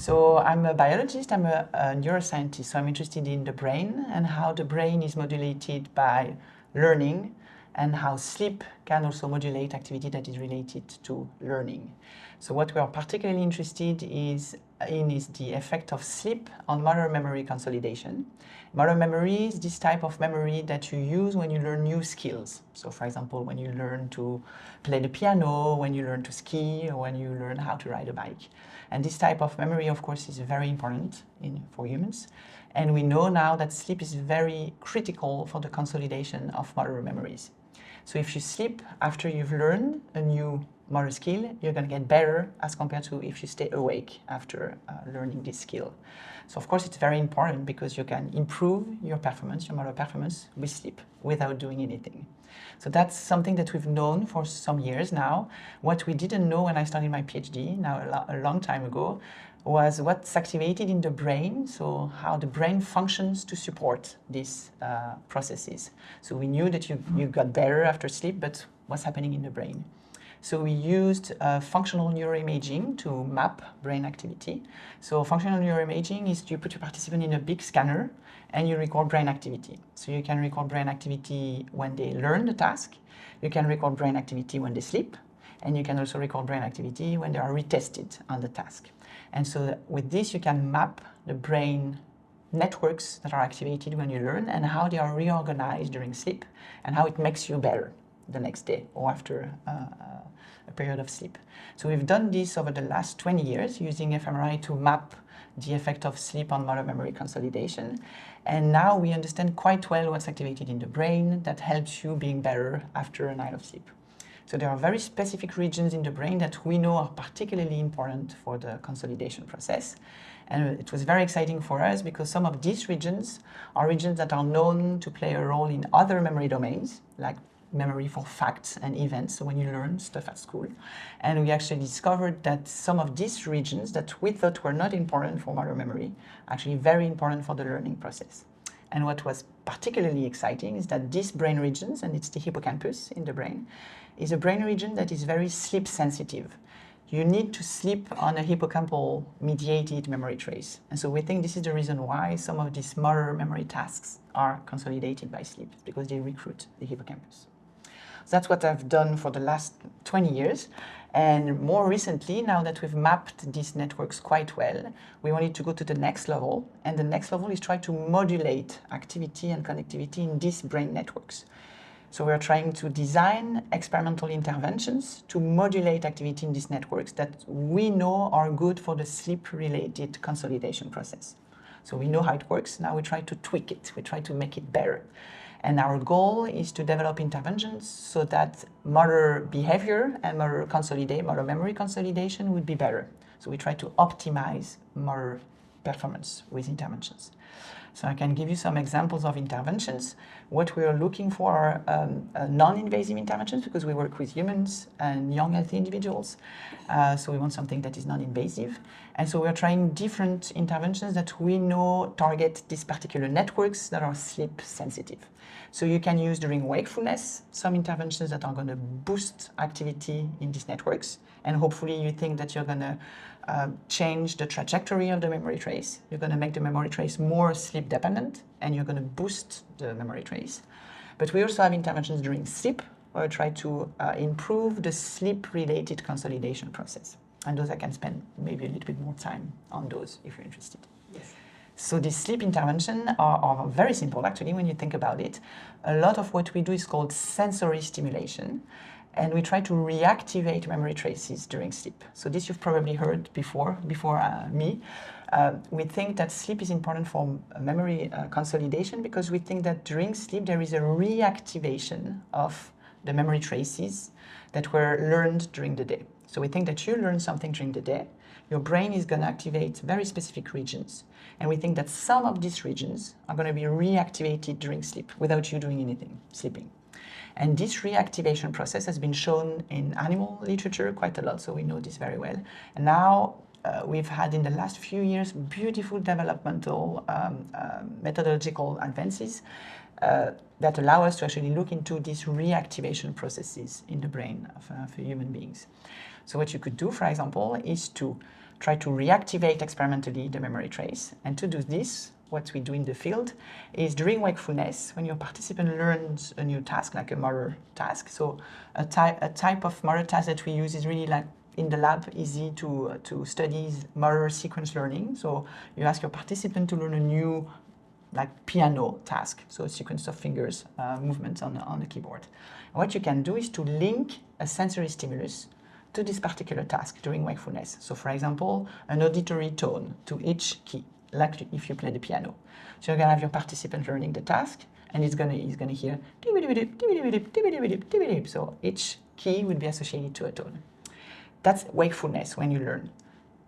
So I'm a biologist, I'm a neuroscientist, so I'm interested in the brain and how the brain is modulated by learning and how sleep can also modulate activity that is related to learning. So what we are particularly interested in is the effect of sleep on motor memory consolidation. Motor memory is this type of memory that you use when you learn new skills. So for example, when you learn to play the piano, when you learn to ski, or when you learn how to ride a bike. And this type of memory, of course, is very important for humans. And we know now that sleep is very critical for the consolidation of motor memories. So if you sleep after you've learned a new motor skill, you're going to get better as compared to if you stay awake after learning this skill. So of course it's very important because you can improve your performance, your motor performance with sleep without doing anything. So that's something that we've known for some years now. What we didn't know when I started my PhD, now a long time ago, was what's activated in the brain, so how the brain functions to support these processes. So we knew that you got better after sleep, but what's happening in the brain? So we used functional neuroimaging to map brain activity. So functional neuroimaging is you put your participant in a big scanner and you record brain activity. So you can record brain activity when they learn the task, you can record brain activity when they sleep, and you can also record brain activity when they are retested on the task. And so with this you can map the brain networks that are activated when you learn and how they are reorganized during sleep and how it makes you better the next day or after a period of sleep. So we've done this over the last 20 years using fMRI to map the effect of sleep on motor memory consolidation. And now we understand quite well what's activated in the brain that helps you being better after a night of sleep. So there are very specific regions in the brain that we know are particularly important for the consolidation process. And it was very exciting for us because some of these regions are regions that are known to play a role in other memory domains, like memory for facts and events, so when you learn stuff at school. And we actually discovered that some of these regions that we thought were not important for motor memory are actually very important for the learning process. And what was particularly exciting is that these brain regions, and it's the hippocampus in the brain, is a brain region that is very sleep sensitive. You need to sleep on a hippocampal mediated memory trace. And so we think this is the reason why some of these motor memory tasks are consolidated by sleep, because they recruit the hippocampus. So that's what I've done for the last 20 years. And more recently, now that we've mapped these networks quite well, we wanted to go to the next level. And the next level is try to modulate activity and connectivity in these brain networks. So we're trying to design experimental interventions to modulate activity in these networks that we know are good for the sleep-related consolidation process. So we know how it works. Now we try to tweak it. We try to make it better. And our goal is to develop interventions so that motor behavior and motor memory consolidation would be better. So we try to optimize motor performance with interventions. So I can give you some examples of interventions. What we are looking for are non-invasive interventions because we work with humans and young healthy individuals. So we want something that is non-invasive. And so we're trying different interventions that we know target these particular networks that are sleep sensitive. So you can use during wakefulness some interventions that are going to boost activity in these networks. And hopefully you think that you're going to change the trajectory of the memory trace. You're going to make the memory trace more sleep dependent and you're going to boost the memory trace. But we also have interventions during sleep where we try to improve the sleep-related consolidation process. And those I can spend maybe a little bit more time on those if you're interested. Yes. So these sleep interventions are very simple actually when you think about it. A lot of what we do is called sensory stimulation. And we try to reactivate memory traces during sleep. So this you've probably heard before me. We think that sleep is important for memory consolidation because we think that during sleep there is a reactivation of the memory traces that were learned during the day. So we think that you learn something during the day, your brain is going to activate very specific regions. And we think that some of these regions are going to be reactivated during sleep without you doing anything, sleeping. And this reactivation process has been shown in animal literature quite a lot, so we know this very well. And now we've had in the last few years beautiful developmental methodological advances that allow us to actually look into these reactivation processes in the brain of human beings. So what you could do, for example, is to try to reactivate experimentally the memory trace. And to do this, what we do in the field is during wakefulness, when your participant learns a new task, like a motor task. So a type of motor task that we use is really like in the lab, easy to study motor sequence learning. So you ask your participant to learn a new like piano task, so a sequence of fingers movements on the keyboard. And what you can do is to link a sensory stimulus to this particular task during wakefulness. So for example, an auditory tone to each key, like if you play the piano. So you're gonna have your participant learning the task, and he's gonna hear so each key would be associated to a tone. That's wakefulness when you learn.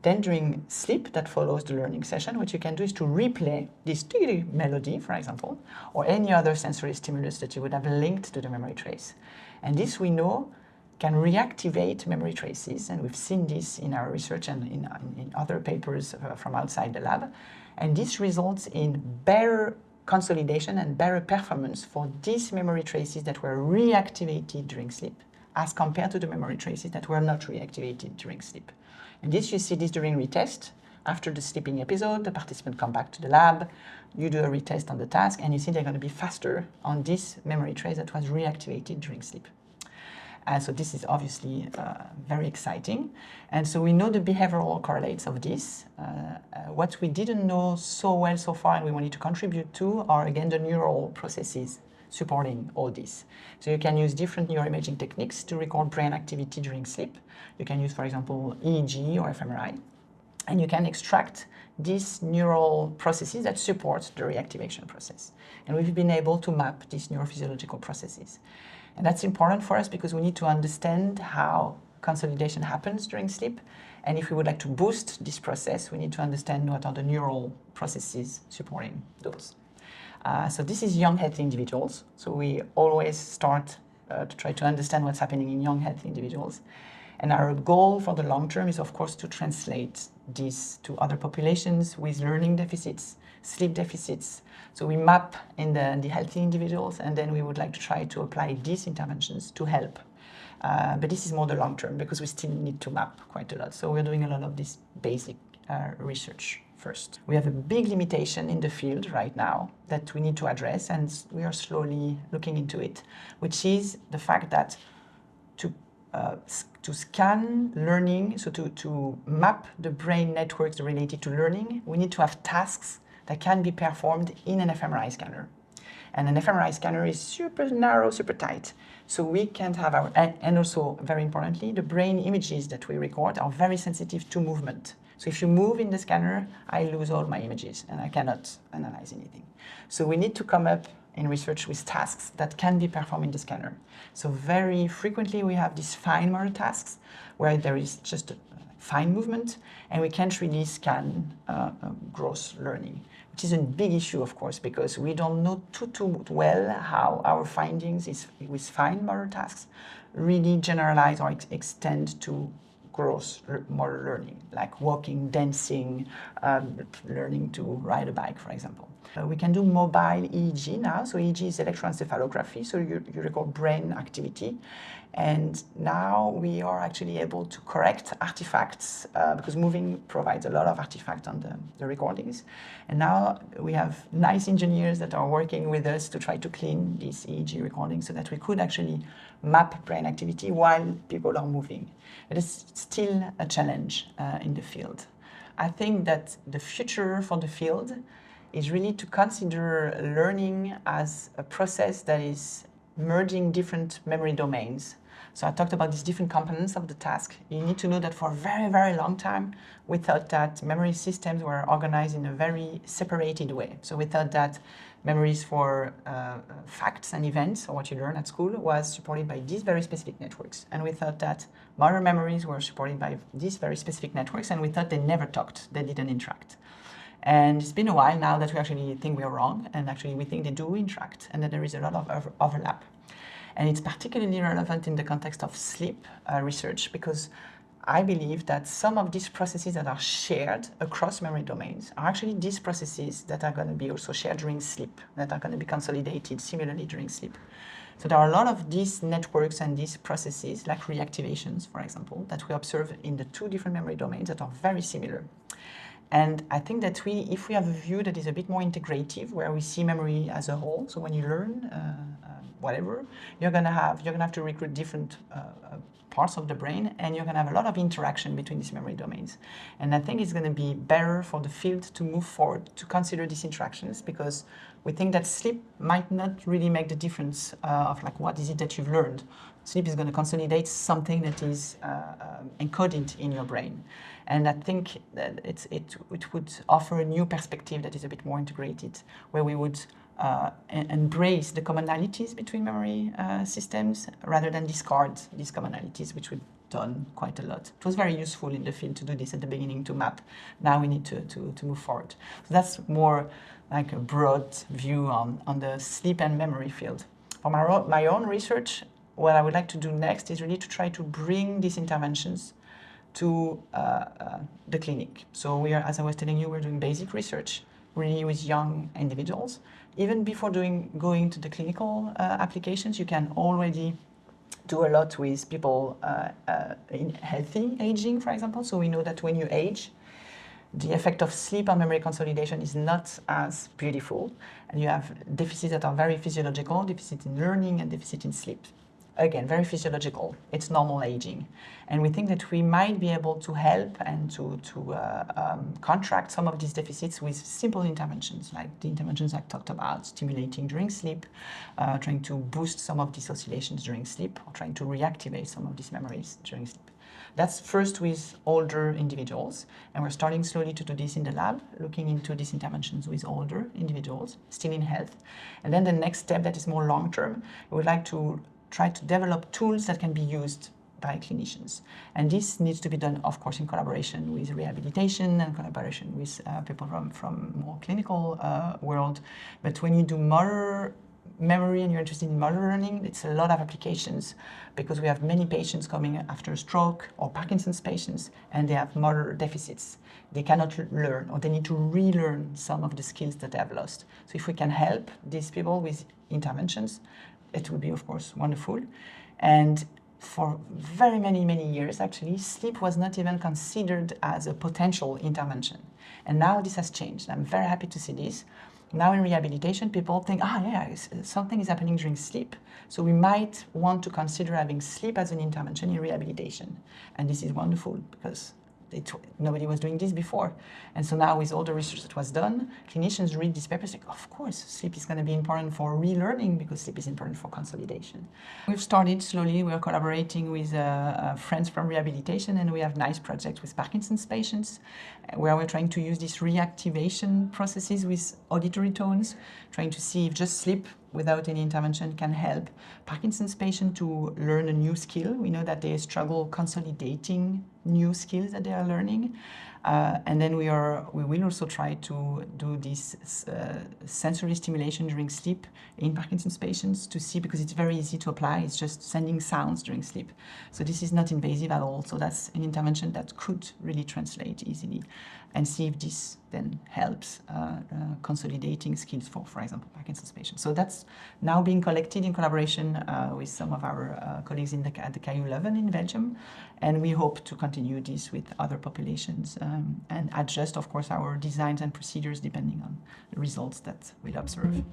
Then during sleep that follows the learning session, what you can do is to replay this melody, for example, or any other sensory stimulus that you would have linked to the memory trace. And this we know can reactivate memory traces, and we've seen this in our research and in other papers from outside the lab. And this results in better consolidation and better performance for these memory traces that were reactivated during sleep, as compared to the memory traces that were not reactivated during sleep. And this, you see this during retest. After the sleeping episode, the participant come back to the lab, you do a retest on the task, and you see they're going to be faster on this memory trace that was reactivated during sleep. And so this is obviously very exciting. And so we know the behavioral correlates of this. What we didn't know so well so far and we wanted to contribute to are, again, the neural processes supporting all this. So you can use different neuroimaging techniques to record brain activity during sleep. You can use, for example, EEG or fMRI, and you can extract these neural processes that support the reactivation process. And we've been able to map these neurophysiological processes. And that's important for us because we need to understand how consolidation happens during sleep. And if we would like to boost this process, we need to understand what are the neural processes supporting those. So this is young healthy individuals. So we always start to try to understand what's happening in young healthy individuals. And our goal for the long term is, of course, to translate this to other populations with learning deficits, sleep deficits. So we map in the healthy individuals, and then we would like to try to apply these interventions to help. But this is more the long term because we still need to map quite a lot. So we're doing a lot of this basic research first. We have a big limitation in the field right now that we need to address, and we are slowly looking into it, which is the fact that to scan learning, so to map the brain networks related to learning, we need to have tasks that can be performed in an fMRI scanner. And an fMRI scanner is super narrow, super tight. So we can't have our, and also very importantly, the brain images that we record are very sensitive to movement. So if you move in the scanner, I lose all my images and I cannot analyze anything. So we need to come up in research with tasks that can be performed in the scanner. So very frequently we have these fine motor tasks where there is just a fine movement and we can't really scan gross learning, which is a big issue, of course, because we don't know too well how our findings with fine motor tasks really generalize or extend to gross motor learning, like walking, dancing, learning to ride a bike, for example. We can do mobile EEG now. So EEG is electroencephalography, so you record brain activity. And now we are actually able to correct artifacts because moving provides a lot of artifacts on the recordings. And now we have nice engineers that are working with us to try to clean these EEG recordings so that we could actually map brain activity while people are moving. It is still a challenge in the field. I think that the future for the field is really to consider learning as a process that is merging different memory domains. So I talked about these different components of the task. You need to know that for a very, very long time, we thought that memory systems were organized in a very separated way. So we thought that memories for facts and events, or what you learn at school, was supported by these very specific networks. And we thought that motor memories were supported by these very specific networks, and we thought they never talked, they didn't interact. And it's been a while now that we actually think we are wrong, and actually we think they do interact, and that there is a lot of overlap. And it's particularly relevant in the context of sleep research, because I believe that some of these processes that are shared across memory domains are actually these processes that are going to be also shared during sleep, that are going to be consolidated similarly during sleep. So there are a lot of these networks and these processes, like reactivations, for example, that we observe in the two different memory domains that are very similar. And I think that if we have a view that is a bit more integrative, where we see memory as a whole, so when you learn whatever, you're gonna have to recruit different parts of the brain, and you're gonna have a lot of interaction between these memory domains. And I think it's gonna be better for the field to move forward to consider these interactions, because we think that sleep might not really make the difference of like what is it that you've learned. Sleep is going to consolidate something that is encoded in your brain. And I think that it would offer a new perspective that is a bit more integrated, where we would embrace the commonalities between memory systems rather than discard these commonalities, which we've done quite a lot. It was very useful in the field to do this at the beginning, to map. Now we need to move forward. So that's more like a broad view on the sleep and memory field. For my own research, what I would like to do next is really to try to bring these interventions to the clinic. So we are, as I was telling you, we're doing basic research really with young individuals. Even before going to the clinical applications, you can already do a lot with people in healthy aging, for example. So we know that when you age, the effect of sleep on memory consolidation is not as beautiful, and you have deficits that are very physiological, deficit in learning and deficit in sleep. Again, very physiological. It's normal aging. And we think that we might be able to help and to contract some of these deficits with simple interventions, like the interventions I talked about, stimulating during sleep, trying to boost some of these oscillations during sleep, or trying to reactivate some of these memories during sleep. That's first with older individuals, and we're starting slowly to do this in the lab, looking into these interventions with older individuals, still in health. And then the next step that is more long-term, we would like to try to develop tools that can be used by clinicians. And this needs to be done, of course, in collaboration with rehabilitation and collaboration with people from more clinical world. But when you do motor memory and you're interested in motor learning, it's a lot of applications, because we have many patients coming after a stroke or Parkinson's patients, and they have motor deficits. They cannot learn, or they need to relearn some of the skills that they have lost. So if we can help these people with interventions, it would be, of course, wonderful. And for very many years, actually, sleep was not even considered as a potential intervention. And now this has changed. I'm very happy to see this. Now in rehabilitation, people think, something is happening during sleep. So we might want to consider having sleep as an intervention in rehabilitation. And this is wonderful, because nobody was doing this before. And so now with all the research that was done, clinicians read these papers and think, of course, sleep is going to be important for relearning, because sleep is important for consolidation. We've started slowly. We're collaborating with friends from rehabilitation, and we have nice projects with Parkinson's patients, where we're trying to use these reactivation processes with auditory tones, trying to see if just sleep without any intervention can help Parkinson's patients to learn a new skill. We know that they struggle consolidating new skills that they are learning. And then we will also try to do this sensory stimulation during sleep in Parkinson's patients to see, because it's very easy to apply. It's just sending sounds during sleep. So this is not invasive at all. So that's an intervention that could really translate easily, and see if this then helps consolidating skills for example, Parkinson's patients. So that's now being collected in collaboration with some of our colleagues at the KU Leuven in Belgium. And we hope to continue this with other populations and adjust, of course, our designs and procedures depending on the results that we'll observe.